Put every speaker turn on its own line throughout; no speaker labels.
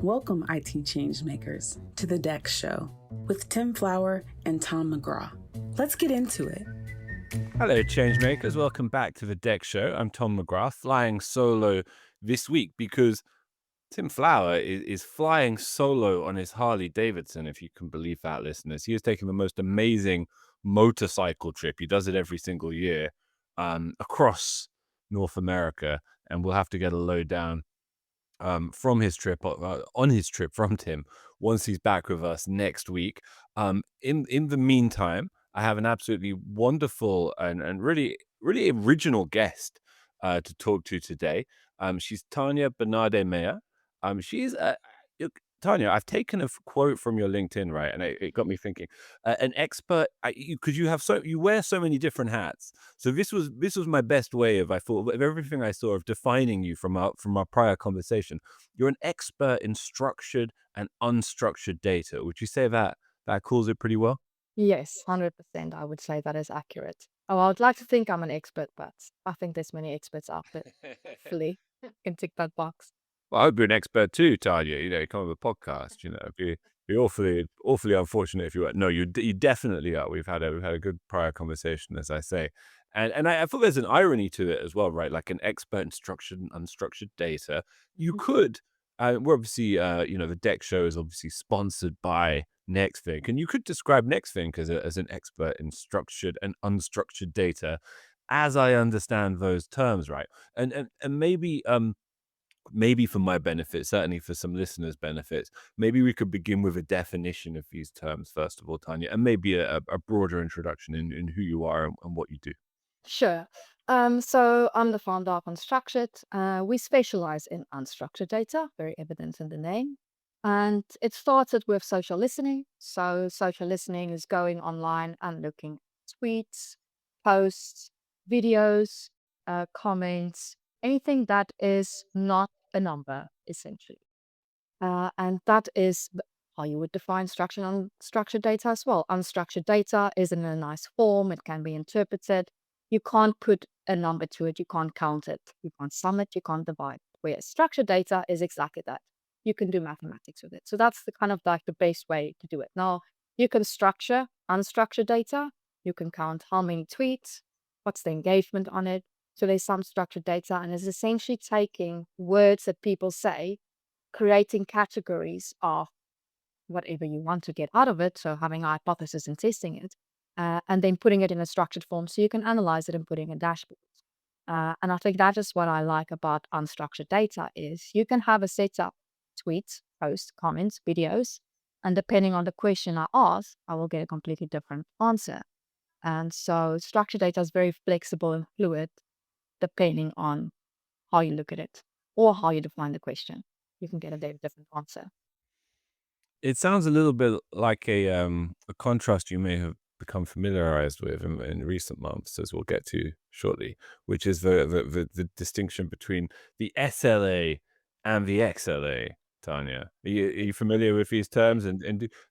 Welcome, IT changemakers, to the Dex Show with Tim Flower and Tom McGraw. Let's get into it.
Hello, changemakers. Welcome back to the Dex Show. I'm Tom McGrath, flying solo this week because Tim Flower is flying solo on his Harley Davidson, if you can believe that, listeners. He is taking the most amazing motorcycle trip. He does it every single year across North America, and we'll have to get a lowdown from his trip on his trip from Tim once he's back with us next week. In the meantime, I have an absolutely wonderful and really original guest to talk to today. She's Tania Benade-Meyer. She's Tanya, I've taken a quote from your LinkedIn, right, and it got me thinking. An expert, because you wear so many different hats. So this was my best way of, I thought, of everything I saw of defining you from our prior conversation. You're an expert in structured and unstructured data. Would you say that calls it pretty well?
Yes, 100%. I would say that is accurate. Oh, I would like to think I'm an expert, but I think there's many experts out there. Hopefully, can tick that box.
Well, I hope you're an expert too, Tanya. You come on the podcast. It'd be awfully unfortunate if you weren't. No, you definitely are. We've had a good prior conversation, as I say, and I thought there's an irony to it as well, right? Like an expert in structured and unstructured data. You
Mhm.
could. We're obviously, the Deck Show is obviously sponsored by Nextthink, and you could describe Nextthink as an expert in structured and unstructured data, as I understand those terms, right? And maybe for my benefit, certainly for some listeners' benefits, maybe we could begin with a definition of these terms, first of all, Tanya, and maybe a broader introduction in who you are and what you do.
Sure. So I'm the founder of Unstructured. We specialize in unstructured data, very evident in the name. And it started with social listening. So social listening is going online and looking at tweets, posts, videos, comments, anything that is not a number, essentially. And that is how you would define structured and unstructured data as well. Unstructured data is in a nice form, it can be interpreted. You can't put a number to it, you can't count it, you can't sum it, you can't divide. Whereas structured data is exactly that. You can do mathematics with it. So that's the kind of like the base way to do it. Now, you can structure unstructured data, you can count how many tweets, what's the engagement on it. So there's some structured data, and it's essentially taking words that people say, creating categories of whatever you want to get out of it. So having a hypothesis and testing it, and then putting it in a structured form so you can analyze it and put it in a dashboard. And I think that is what I like about unstructured data is you can have a setup, tweets, posts, comments, videos, and depending on the question I ask, I will get a completely different answer. And so structured data is very flexible and fluid depending on how you look at it or how you define the question. You can get a very different answer.
It sounds a little bit like a contrast you may have become familiarized with in recent months, as we'll get to shortly, which is the distinction between the SLA and the XLA. Tanya, are you familiar with these terms?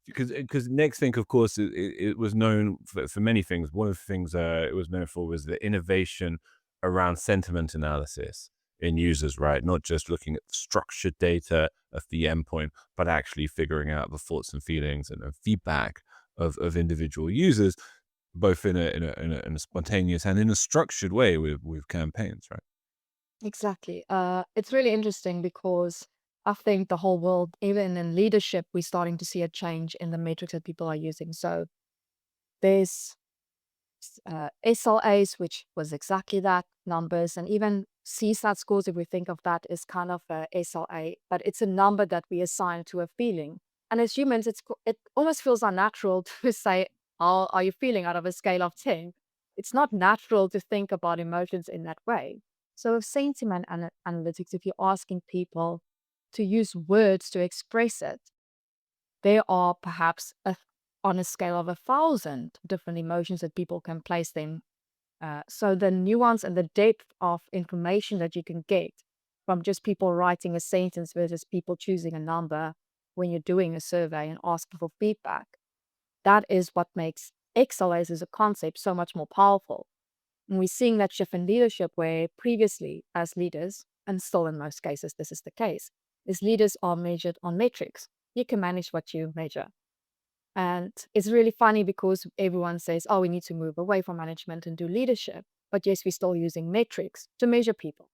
Because Nextthink, of course, it was known for many things. One of the things it was known for was the innovation around sentiment analysis in users, right? Not just looking at the structured data of the endpoint, but actually figuring out the thoughts and feelings and feedback of individual users, both in a spontaneous and in a structured way with campaigns, right?
Exactly. It's really interesting because I think the whole world, even in leadership, we're starting to see a change in the metrics that people are using. So there's SLAs, which was exactly that, numbers, and even CSAT scores, if we think of that, is kind of a SLA, but it's a number that we assign to a feeling. And as humans, it almost feels unnatural to say, how are you feeling out of a scale of 10? It's not natural to think about emotions in that way. So with sentiment analytics, if you're asking people to use words to express it, there are perhaps on a scale of 1,000 different emotions that people can place them. So the nuance and the depth of information that you can get from just people writing a sentence versus people choosing a number when you're doing a survey and asking for feedback, that is what makes XLAs as a concept so much more powerful. And we're seeing that shift in leadership where previously, as leaders, and still in most cases, this is the case, is leaders are measured on metrics. You can manage what you measure. And it's really funny because everyone says, oh, we need to move away from management and do leadership. But yes, we're still using metrics to measure people.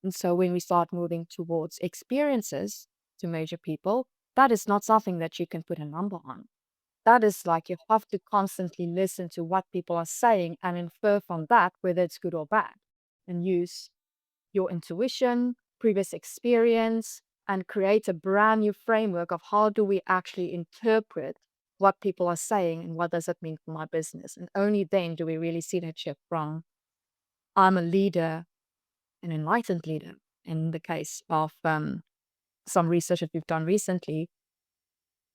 And so when we start moving towards experiences to measure people, that is not something that you can put a number on. That is like you have to constantly listen to what people are saying and infer from that whether it's good or bad, and use your intuition, previous experience, and create a brand new framework of how do we actually interpret what people are saying and what does it mean for my business. And only then do we really see that shift from I'm a leader, an enlightened leader. In the case of some research that we've done recently,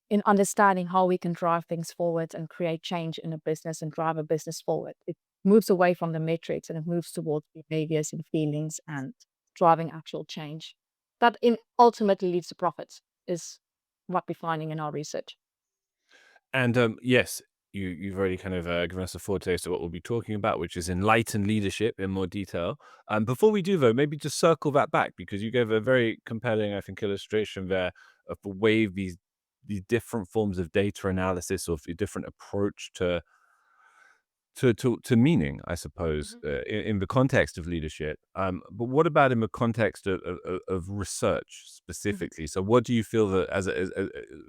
in understanding how we can drive things forward and create change in a business and drive a business forward. It moves away from the metrics and it moves towards behaviors and feelings and driving actual change. That ultimately leads to profits, is what we're finding in our research.
And yes, you've already kind of given us a foretaste of what we'll be talking about, which is enlightened leadership in more detail. Before we do, though, maybe just circle that back, because you gave a very compelling, I think, illustration there of the way these different forms of data analysis, or the different approach to meaning, I suppose, in the context of leadership. But what about in the context of research specifically? So, what do you feel that as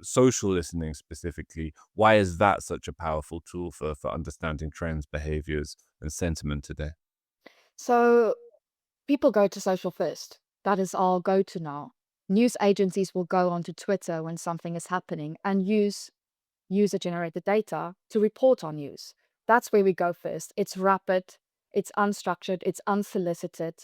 social listening specifically, why is that such a powerful tool for understanding trends, behaviors, and sentiment today?
So people go to social first. That is our go-to now. News agencies will go onto Twitter when something is happening and use user-generated data to report on news. That's where we go first. It's rapid, it's unstructured, it's unsolicited,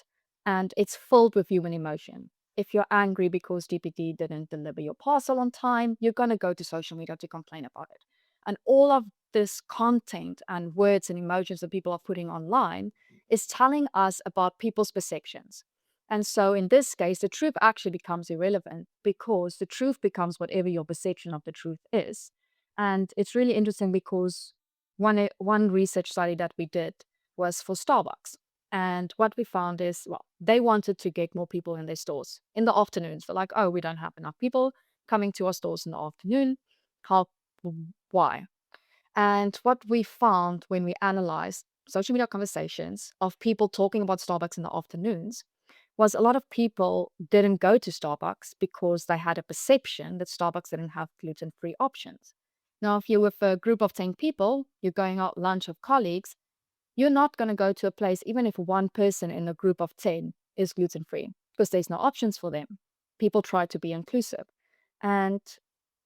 and it's filled with human emotion. If you're angry because DPD didn't deliver your parcel on time, you're going to go to social media to complain about it. And all of this content and words and emotions that people are putting online is telling us about people's perceptions. And so in this case, the truth actually becomes irrelevant because the truth becomes whatever your perception of the truth is. And it's really interesting because one research study that we did was for Starbucks. And what we found is, well, they wanted to get more people in their stores in the afternoons. They're like, oh, we don't have enough people coming to our stores in the afternoon. How, why? And what we found when we analyzed social media conversations of people talking about Starbucks in the afternoons was a lot of people didn't go to Starbucks because they had a perception that Starbucks didn't have gluten-free options. Now, if you're with a group of 10 people, you're going out lunch with colleagues, you're not going to go to a place, even if one person in a group of 10 is gluten-free, because there's no options for them. People try to be inclusive. And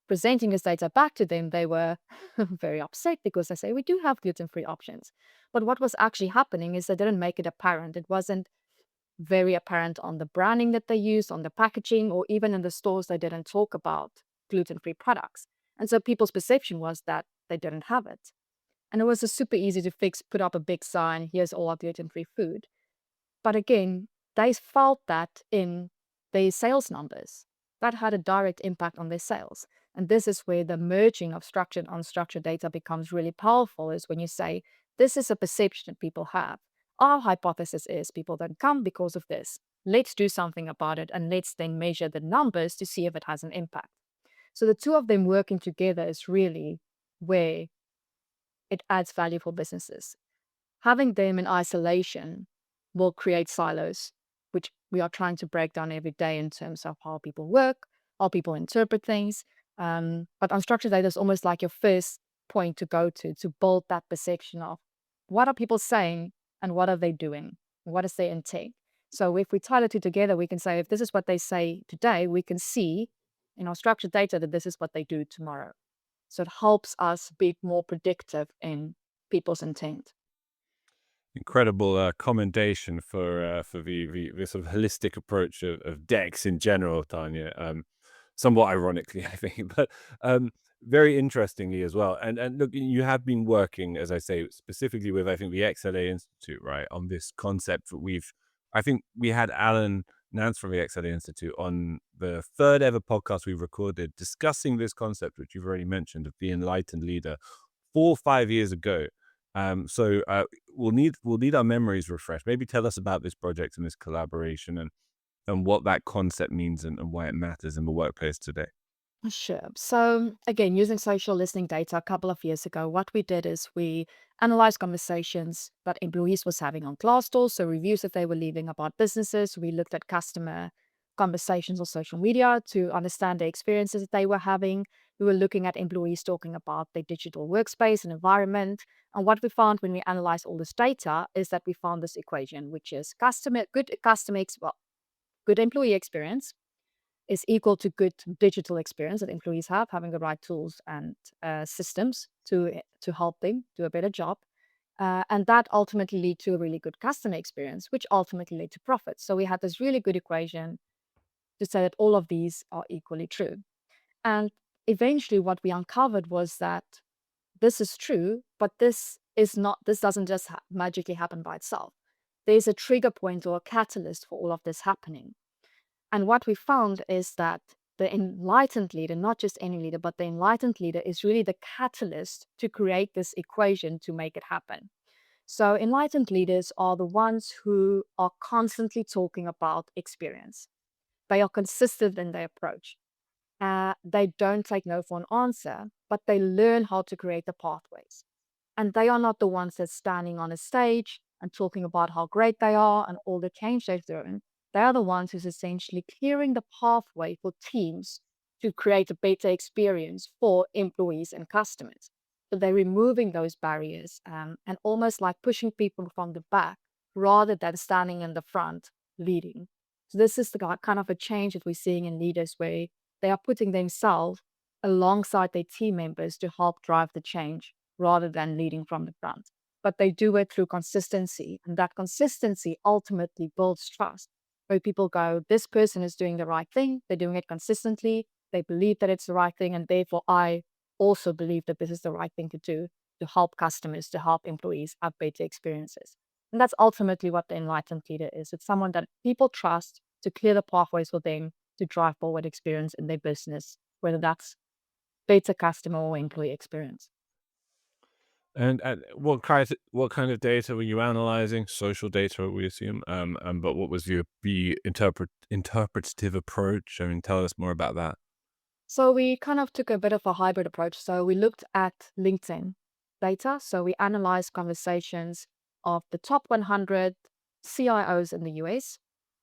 presenting this data back to them, they were very upset because they say, we do have gluten-free options. But what was actually happening is they didn't make it apparent. It wasn't very apparent on the branding that they used, on the packaging, or even in the stores, they didn't talk about gluten-free products. And so people's perception was that they didn't have it. And it was just super easy to fix, put up a big sign, here's all our gluten-free food. But again, they felt that in their sales numbers. That had a direct impact on their sales. And this is where the merging of structured and unstructured data becomes really powerful, is when you say, this is a perception that people have. Our hypothesis is people don't come because of this. Let's do something about it, and let's then measure the numbers to see if it has an impact. So the two of them working together is really where it adds value for businesses. Having them in isolation will create silos, which we are trying to break down every day in terms of how people work, how people interpret things. But unstructured data is almost like your first point to go to build that perception of what are people saying and what are they doing? What is their intent? So if we tie the two together, we can say, if this is what they say today, we can see in our structured data that this is what they do tomorrow. So it helps us be more predictive in people's intent.
Incredible commendation for the sort of holistic approach of DEX in general, Tanya. Somewhat ironically, I think, but very interestingly as well. And look, you have been working, as I say, specifically with, I think, the XLA Institute, right, on this concept that I think we had Alan Nance from the XLA Institute on the third ever podcast we recorded discussing this concept, which you've already mentioned, of the enlightened leader 4 or 5 years ago. So we'll need our memories refreshed. Maybe tell us about this project and this collaboration, and and what that concept means and why it matters in the workplace today?
Sure. So again, using social listening data a couple of years ago, what we did is we analyzed conversations that employees was having on Glassdoor, so reviews that they were leaving about businesses. We looked at customer conversations on social media to understand the experiences that they were having. We were looking at employees talking about their digital workspace and environment. And what we found when we analyzed all this data is that we found this equation, which is good employee experience is equal to good digital experience that employees have, having the right tools and systems to help them do a better job. And that ultimately lead to a really good customer experience, which ultimately lead to profits. So we had this really good equation to say that all of these are equally true. And eventually what we uncovered was that this is true, but this doesn't just magically happen by itself. There's a trigger point or a catalyst for all of this happening. And what we found is that the enlightened leader, not just any leader, but the enlightened leader is really the catalyst to create this equation to make it happen. So, enlightened leaders are the ones who are constantly talking about experience. They are consistent in their approach. They don't take no for an answer, but they learn how to create the pathways. And they are not the ones that's standing on a stage and talking about how great they are and all the change they've done. They are the ones who's essentially clearing the pathway for teams to create a better experience for employees and customers. So they're removing those barriers and almost like pushing people from the back rather than standing in the front leading. So this is the kind of a change that we're seeing in leaders where they are putting themselves alongside their team members to help drive the change rather than leading from the front. But they do it through consistency. And that consistency ultimately builds trust, where people go, this person is doing the right thing. They're doing it consistently. They believe that it's the right thing. And therefore, I also believe that this is the right thing to do to help customers, to help employees have better experiences. And that's ultimately what the enlightened leader is. It's someone that people trust to clear the pathways for them to drive forward experience in their business, whether that's better customer or employee experience.
And what kind of data were you analyzing? Social data, we assume. But what was the interpretative approach? I mean, tell us more about that.
So we kind of took a bit of a hybrid approach. So we looked at LinkedIn data. So we analyzed conversations of the top 100 CIOs in the US,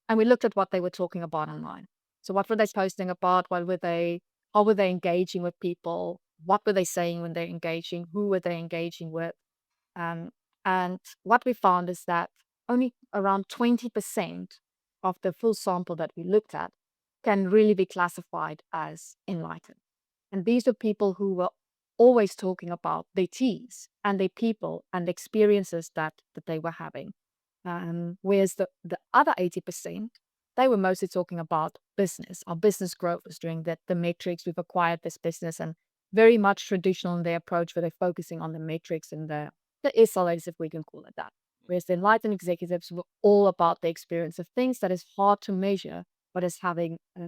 and we looked at what they were talking about online. So what were they posting about? How were they engaging with people? What were they saying when they're engaging? Who were they engaging with? Um, and what we found is that only around 20% of the full sample that we looked at can really be classified as enlightened. And these are people who were always talking about their teams and their people and the experiences that they were having. Whereas the other 80%, they were mostly talking about business. Our business growth was doing that, the metrics, we've acquired this business, and very much traditional in their approach where they're focusing on the metrics and the SLAs, if we can call it that. Whereas the enlightened executives were all about the experience of things that is hard to measure, but is having a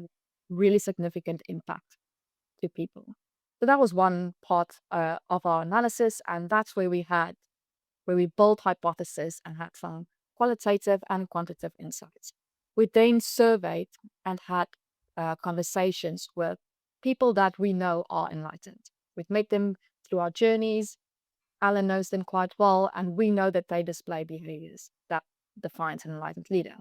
really significant impact to people. So that was one part of our analysis, and that's where we built hypotheses and had some qualitative and quantitative insights. We then surveyed and had conversations with people that we know are enlightened. We've met them through our journeys. Alan knows them quite well, and we know that they display behaviors that defines an enlightened leader.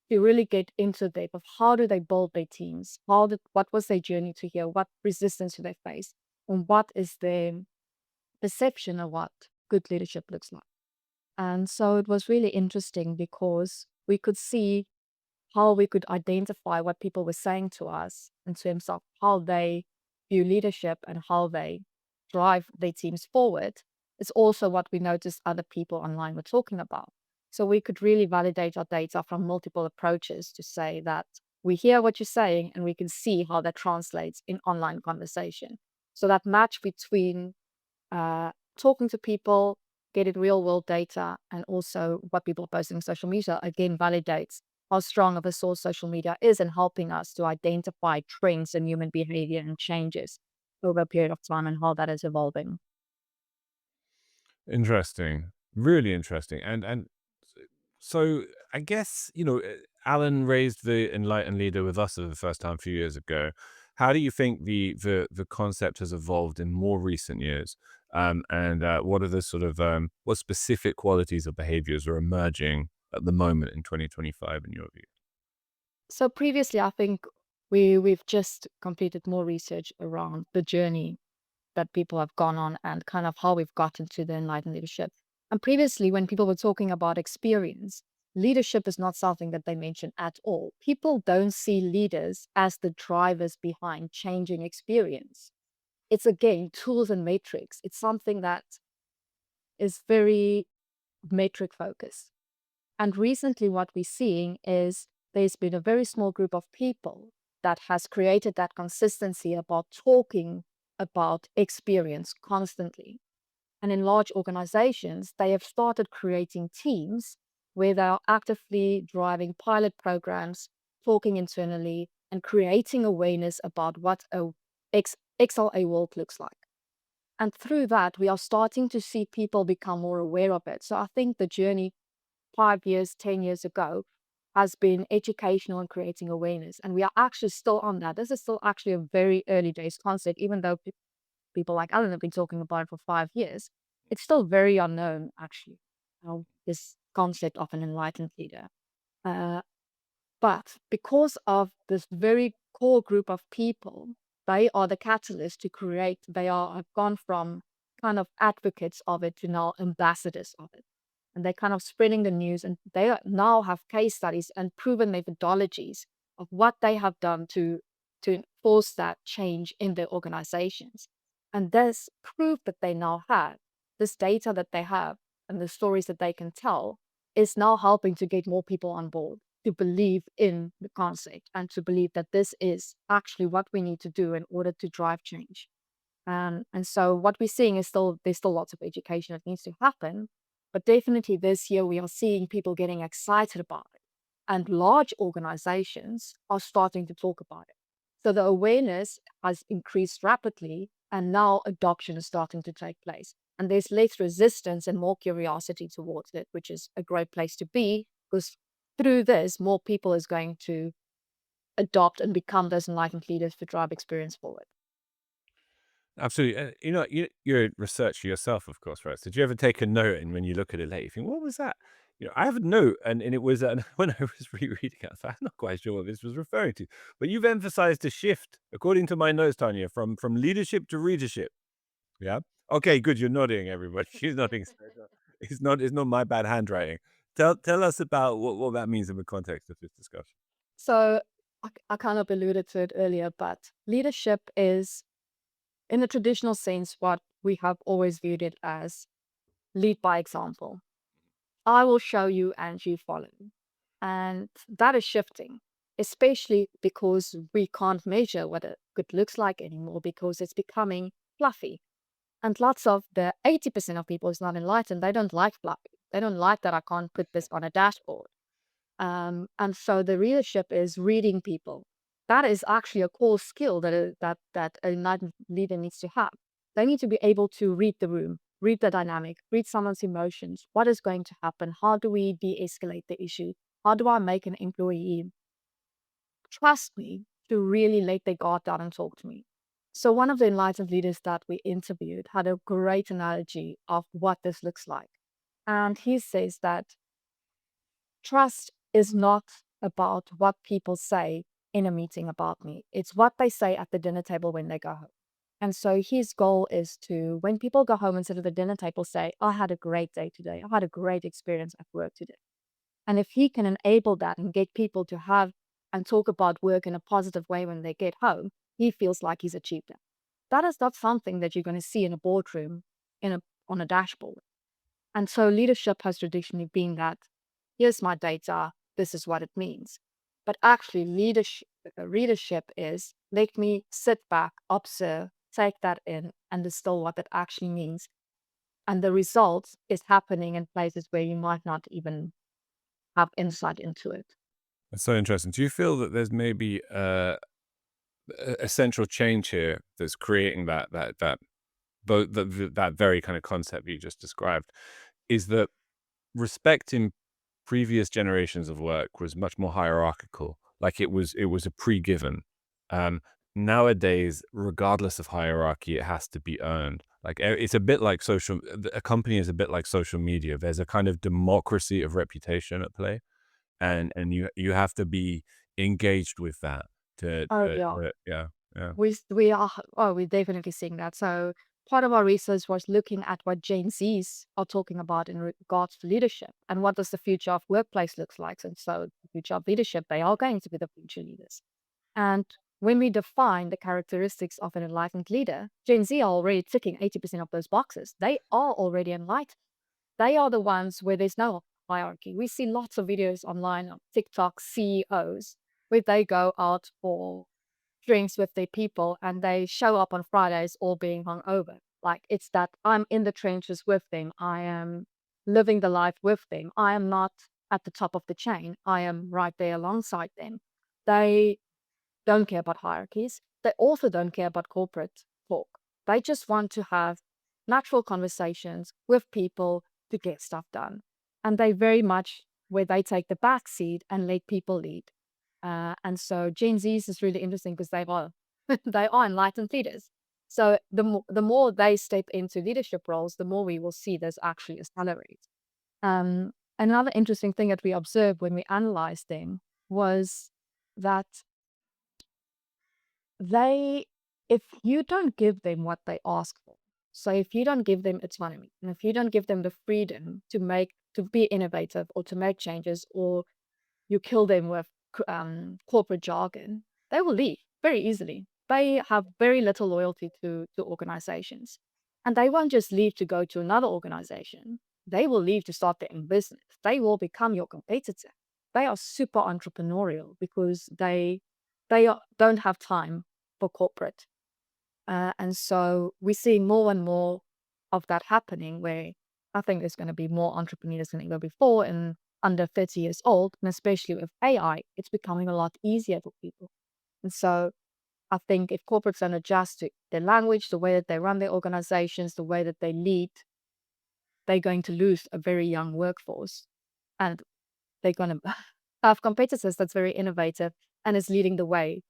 To really get into the depth of how do they build their teams, what was their journey to here, what resistance do they face, and what is their perception of what good leadership looks like. And so it was really interesting because we could see how we could identify what people were saying to us in terms of how they view leadership and how they drive their teams forward. It's also what we noticed other people online were talking about. So we could really validate our data from multiple approaches to say that we hear what you're saying and we can see how that translates in online conversation. So that match between talking to people, getting real world data, and also what people are posting on social media again validates how strong of a source social media is in helping us to identify trends in human behavior and changes over a period of time and how that is evolving.
Interesting, really interesting. And so I guess Alan raised the enlightened leader with us for the first time a few years ago. How do you think the concept has evolved in more recent years? And what are the sort of what specific qualities or behaviors are emerging at the moment in 2025 in your view?
So previously, I think we've just completed more research around the journey that people have gone on and kind of how we've gotten to the enlightened leadership. And previously, when people were talking about experience, leadership is not something that they mention at all. People don't see leaders as the drivers behind changing experience. It's again tools and metrics. It's something that is very metric focused. And recently, what we're seeing is there's been a very small group of people that has created that consistency about talking about experience constantly. And in large organizations, they have started creating teams where they are actively driving pilot programs, talking internally, and creating awareness about what a XLA world looks like. And through that, we are starting to see people become more aware of it. So I think the journey 5 years, 10 years ago has been educational and creating awareness. And we are actually still on that. This is still actually a very early days concept, even though people like Alan have been talking about it for 5 years. It's still very unknown, actually, this concept of an enlightened leader. Uh, but because of this very core group of people, they are the catalyst to create, have gone from kind of advocates of it to now ambassadors of it. And they're kind of spreading the news, and now have case studies and proven methodologies of what they have done to enforce that change in their organizations. And this proof that they now have, this data that they have, and the stories that they can tell is now helping to get more people on board to believe in the concept and to believe that this is actually what we need to do in order to drive change. And so what we're seeing is there's still lots of education that needs to happen, but definitely this year we are seeing people getting excited about it, and large organizations are starting to talk about it. So the awareness has increased rapidly, and now adoption is starting to take place. And there's less resistance and more curiosity towards it, which is a great place to be, because through this, more people is going to adopt and become those enlightened leaders to drive experience forward.
Absolutely. You're a researcher yourself, of course, right? So did you ever take a note and when you look at it later, you think, what was that? I have a note and it was when I was rereading it, I thought, I'm not quite sure what this was referring to. But you've emphasized a shift, according to my notes, Tanya, from leadership to readership. Yeah. Okay, good. You're nodding, everybody. She's nodding. It's not my bad handwriting. Tell us about what that means in the context of this discussion.
So I kind of alluded to it earlier, but leadership is, in the traditional sense, what we have always viewed it as lead by example. I will show you and you follow. And that is shifting, especially because we can't measure what a good looks like anymore because it's becoming fluffy. And lots of the 80% of people is not enlightened. They don't like fluffy. They don't like that I can't put this on a dashboard. And so the leadership is reading people. That is actually a core skill that a enlightened leader needs to have. They need to be able to read the room, read the dynamic, read someone's emotions. What is going to happen? How do we de-escalate the issue? How do I make an employee trust me to really let their guard down and talk to me? So one of the enlightened leaders that we interviewed had a great analogy of what this looks like. And he says that trust is not about what people say in a meeting about me. It's what they say at the dinner table when they go home. And so his goal is to, when people go home and sit at the dinner table, say, I had a great day today. I had a great experience at work today. And if he can enable that and get people to have and talk about work in a positive way when they get home, he feels like he's achieved it. That is not something that you're going to see in a boardroom on a dashboard. And so leadership has traditionally been that, here's my data, this is what it means. But actually leadership is, let me sit back, observe, take that in, and distill what it actually means. And the result is happening in places where you might not even have insight into it.
That's so interesting. Do you feel that there's maybe a central change here that's creating that very kind of concept you just described? Is that respecting previous generations of work was much more hierarchical. Like it was a pre-given. Um, Nowadays, regardless of hierarchy, it has to be earned. Like it's a bit like a company is a bit like social media. There's a kind of democracy of reputation at play, and you have to be engaged with that
Oh yeah.
yeah, yeah.
We are, oh, we're definitely seeing that. So part of our research was looking at what Gen Zs are talking about in regards to leadership and what does the future of workplace looks like. And so the future of leadership, they are going to be the future leaders. And when we define the characteristics of an enlightened leader, Gen Z are already ticking 80% of those boxes. They are already enlightened. They are the ones where there's no hierarchy. We see lots of videos online of TikTok CEOs where they go out for drinks with their people and they show up on Fridays all being hungover. Like it's that I'm in the trenches with them. I am living the life with them. I am not at the top of the chain. I am right there alongside them. They don't care about hierarchies. They also don't care about corporate talk. They just want to have natural conversations with people to get stuff done. And they very much where they take the back seat and let people lead. And so Gen Zs is really interesting because they are they are enlightened leaders. So the more they step into leadership roles, the more we will see this actually accelerate. Um, Another interesting thing that we observed when we analyzed them was that they if you don't give them what they ask for, so if you don't give them autonomy and if you don't give them the freedom to be innovative or to make changes, or you kill them with corporate jargon, they will leave very easily. They have very little loyalty to organizations, and they won't just leave to go to another organization. They will leave to start their own business. They will become your competitor. They are super entrepreneurial because don't have time for corporate. And so we're seeing more and more of that happening where I think there's going to be more entrepreneurs than ever before and under 30 years old. And especially with AI, it's becoming a lot easier for people. And so I think if corporates don't adjust to their language, the way that they run their organizations, the way that they lead, they're going to lose a very young workforce. And they're going to have competitors that's very innovative and is leading the way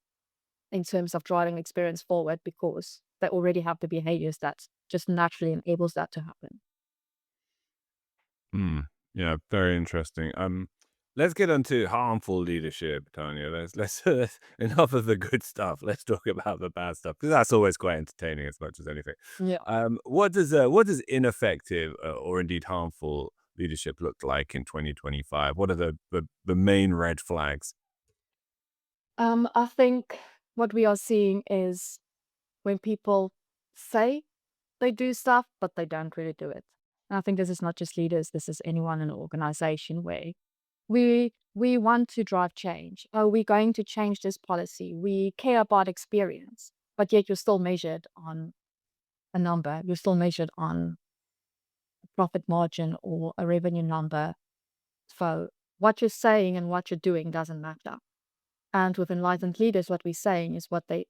in terms of driving experience forward because they already have the behaviors that just naturally enables that to happen.
Hmm. Yeah, very interesting. Let's get onto harmful leadership, Tanya. Let's enough of the good stuff. Let's talk about the bad stuff because that's always quite entertaining as much as anything.
Yeah.
What does ineffective or indeed harmful leadership look like in 2025? What are the main red flags?
I think what we are seeing is when people say they do stuff, but they don't really do it. And I think this is not just leaders, this is anyone in an organization where we want to drive change. Oh, we're going to change this policy. We care about experience, but yet you're still measured on a number. You're still measured on a profit margin or a revenue number. So what you're saying and what you're doing doesn't match up. And with enlightened leaders, what we're saying is what they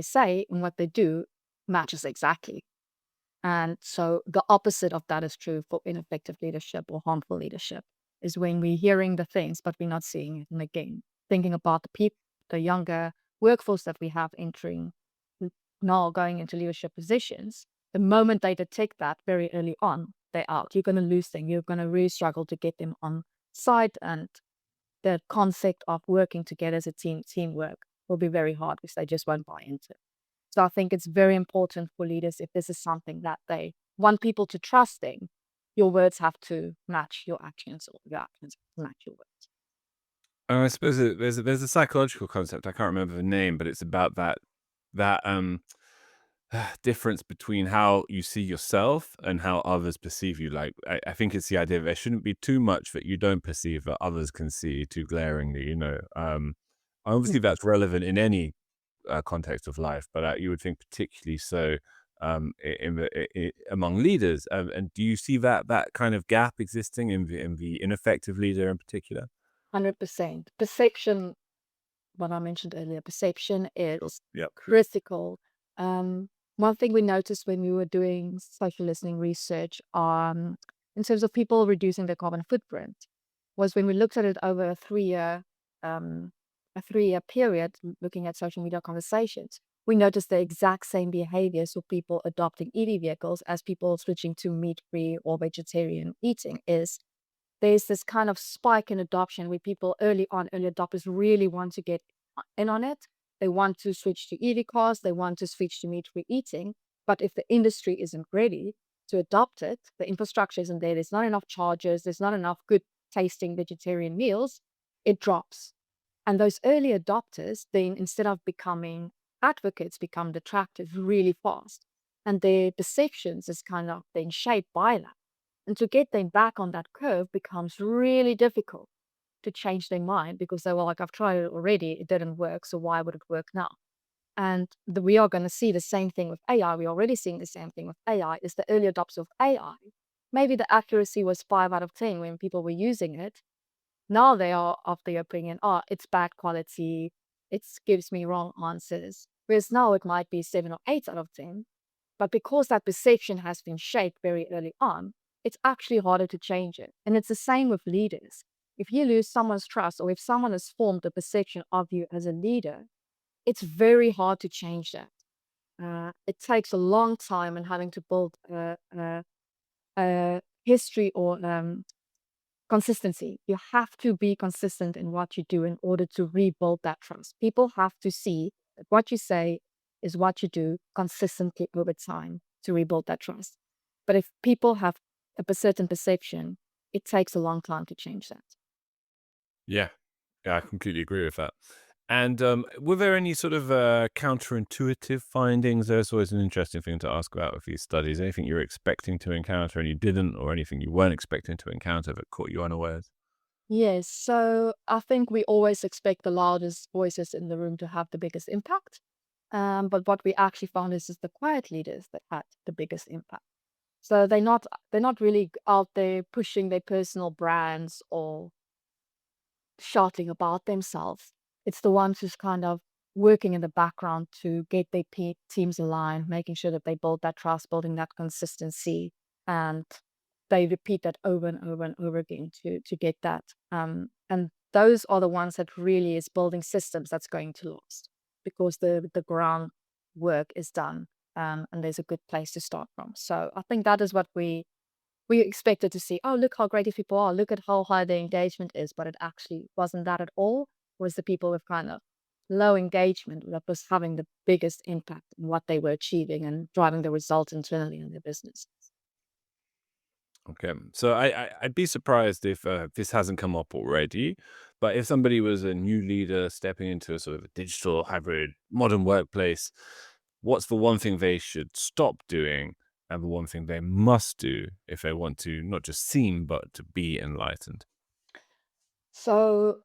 say and what they do matches exactly. And so the opposite of that is true for ineffective leadership or harmful leadership, is when we're hearing the things, but we're not seeing it. And again, thinking about the people, the younger workforce that we have entering now going into leadership positions, the moment they detect that very early on, they're out. You're going to lose them. You're going to really struggle to get them on side. And the concept of working together as a teamwork will be very hard because they just won't buy into it. So I think it's very important for leaders, if this is something that they want people to trust in, your words have to match your actions or your actions have to match your words.
I suppose there's a psychological concept. I can't remember the name, but it's about that difference between how you see yourself and how others perceive you. Like I think it's the idea that there shouldn't be too much that you don't perceive that others can see too glaringly. Obviously that's relevant in any context of life, but you would think particularly so among leaders. And do you see that kind of gap existing in the ineffective leader in particular?
100%. Perception, what I mentioned earlier, perception is
Yep.
critical. One thing we noticed when we were doing social listening research in terms of people reducing their carbon footprint, was when we looked at it over a 3-year period, looking at social media conversations, we noticed the exact same behaviors of people adopting EV vehicles as people switching to meat-free or vegetarian eating. Is there's this kind of spike in adoption where people early adopters really want to get in on it. They want to switch to EV cars, they want to switch to meat-free eating. But if the industry isn't ready to adopt it, the infrastructure isn't there, there's not enough chargers, there's not enough good tasting vegetarian meals, it drops. And those early adopters then, instead of becoming advocates, become detractors really fast. And their perceptions is kind of being shaped by that. And to get them back on that curve becomes really difficult to change their mind, because they were like, I've tried it already, it didn't work, so why would it work now? And we are going to see the same thing with AI. We're already seeing the same thing with AI. Is the early adopters of AI, maybe the accuracy was 5 out of 10 when people were using it. Now they are of the opinion, oh, it's bad quality, it gives me wrong answers. Whereas now it might be 7 or 8 out of 10. But because that perception has been shaped very early on, it's actually harder to change it. And it's the same with leaders. If you lose someone's trust, or if someone has formed a perception of you as a leader, it's very hard to change that. It takes a long time and having to build a history or consistency. You have to be consistent in what you do in order to rebuild that trust. People have to see that what you say is what you do consistently over time to rebuild that trust. But if people have a certain perception, it takes a long time to change that.
Yeah, yeah, I completely agree with that. And were there any sort of counterintuitive findings? That's always an interesting thing to ask about with these studies. Anything you were expecting to encounter and you didn't, or anything you weren't expecting to encounter that caught you unawares?
Yes, so I think we always expect the loudest voices in the room to have the biggest impact. But what we actually found is the quiet leaders that had the biggest impact. So they're not really out there pushing their personal brands or shouting about themselves. It's the ones who's kind of working in the background to get their teams aligned, making sure that they build that trust, building that consistency, and they repeat that over and over and over again to get that. And those are the ones that really is building systems that's going to last, because the ground work is done, and there's a good place to start from. So I think that is what we expected to see, oh, look how great these people are, look at how high their engagement is, but it actually wasn't that at all. It was the people with kind of low engagement that was having the biggest impact in what they were achieving and driving the results internally in their business.
Okay, so I'd be surprised if this hasn't come up already, but if somebody was a new leader stepping into a sort of a digital hybrid modern workplace, what's the one thing they should stop doing and the one thing they must do if they want to not just seem but to be enlightened?
So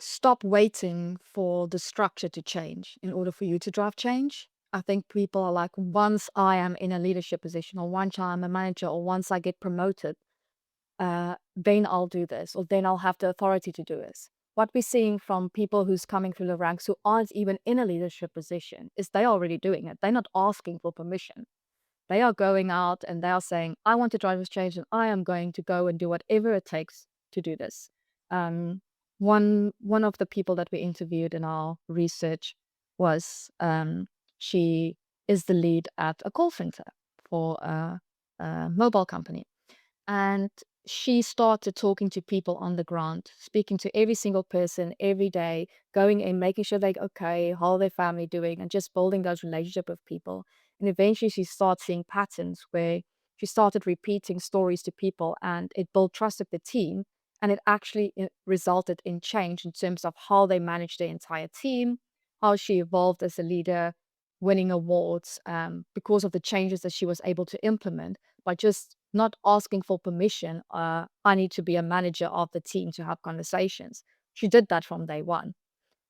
stop waiting for the structure to change in order for you to drive change. I think people are like, once I am in a leadership position, or once I'm a manager, or once I get promoted, then I'll do this, or then I'll have the authority to do this. What we're seeing from people who's coming through the ranks who aren't even in a leadership position is they're already doing it. They're not asking for permission. They are going out and they are saying, I want to drive this change and I am going to go and do whatever it takes to do this. Um, one of the people that we interviewed in our research was, she is the lead at a call center for a mobile company. And she started talking to people on the ground, speaking to every single person every day, going and making sure they're okay, how their family doing, and just building those relationships with people. And eventually she started seeing patterns where she started repeating stories to people, and it built trust with the team. And it actually resulted in change in terms of how they managed their entire team, how she evolved as a leader, winning awards, because of the changes that she was able to implement by just not asking for permission. I need to be a manager of the team to have conversations. She did that from day one.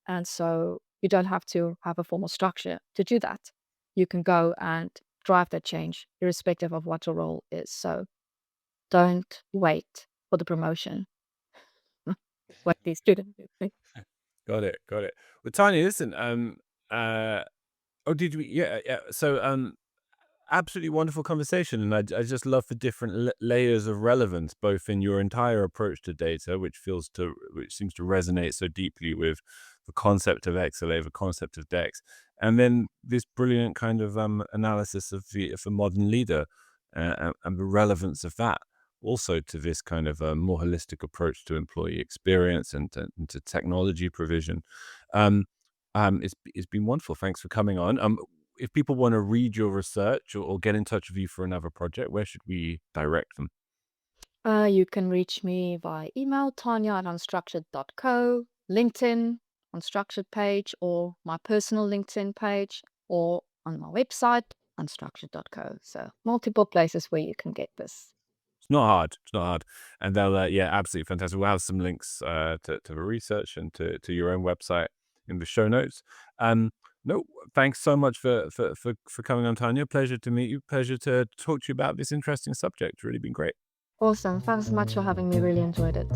And so you don't have to have a formal structure to do that. You can go and drive that change irrespective of what your role is. So don't wait for the promotion. What these students do.
Got it, got it. Well, Tanya, listen, oh, did we? Yeah, yeah. So, absolutely wonderful conversation, and I just love the different layers of relevance, both in your entire approach to data, which seems to resonate so deeply with the concept of XLA, the concept of DEX, and then this brilliant kind of analysis of the modern leader and the relevance of that also to this kind of more holistic approach to employee experience and to technology provision. It's been wonderful. Thanks for coming on. If people want to read your research or get in touch with you for another project, where should we direct them?
You can reach me via email, tanya@unstructured.co, LinkedIn, Unstructured page, or my personal LinkedIn page, or on my website, unstructured.co. So multiple places where you can get this.
It's not hard. It's not hard. And they'll, yeah, absolutely fantastic. We'll have some links to the research and to your own website in the show notes. No, thanks so much for coming on, Tanya. Pleasure to meet you. Pleasure to talk to you about this interesting subject. Really been great.
Awesome. Thanks so much for having me. Really enjoyed it.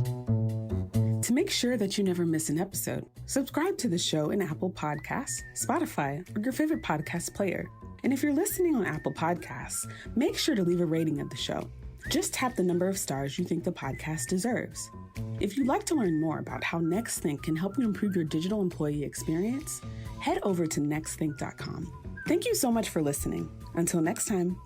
To make sure that you never miss an episode, subscribe to the show in Apple Podcasts, Spotify, or your favorite podcast player. And if you're listening on Apple Podcasts, make sure to leave a rating of the show. Just tap the number of stars you think the podcast deserves. If you'd like to learn more about how NextThink can help you improve your digital employee experience, head over to nextthink.com. Thank you so much for listening. Until next time.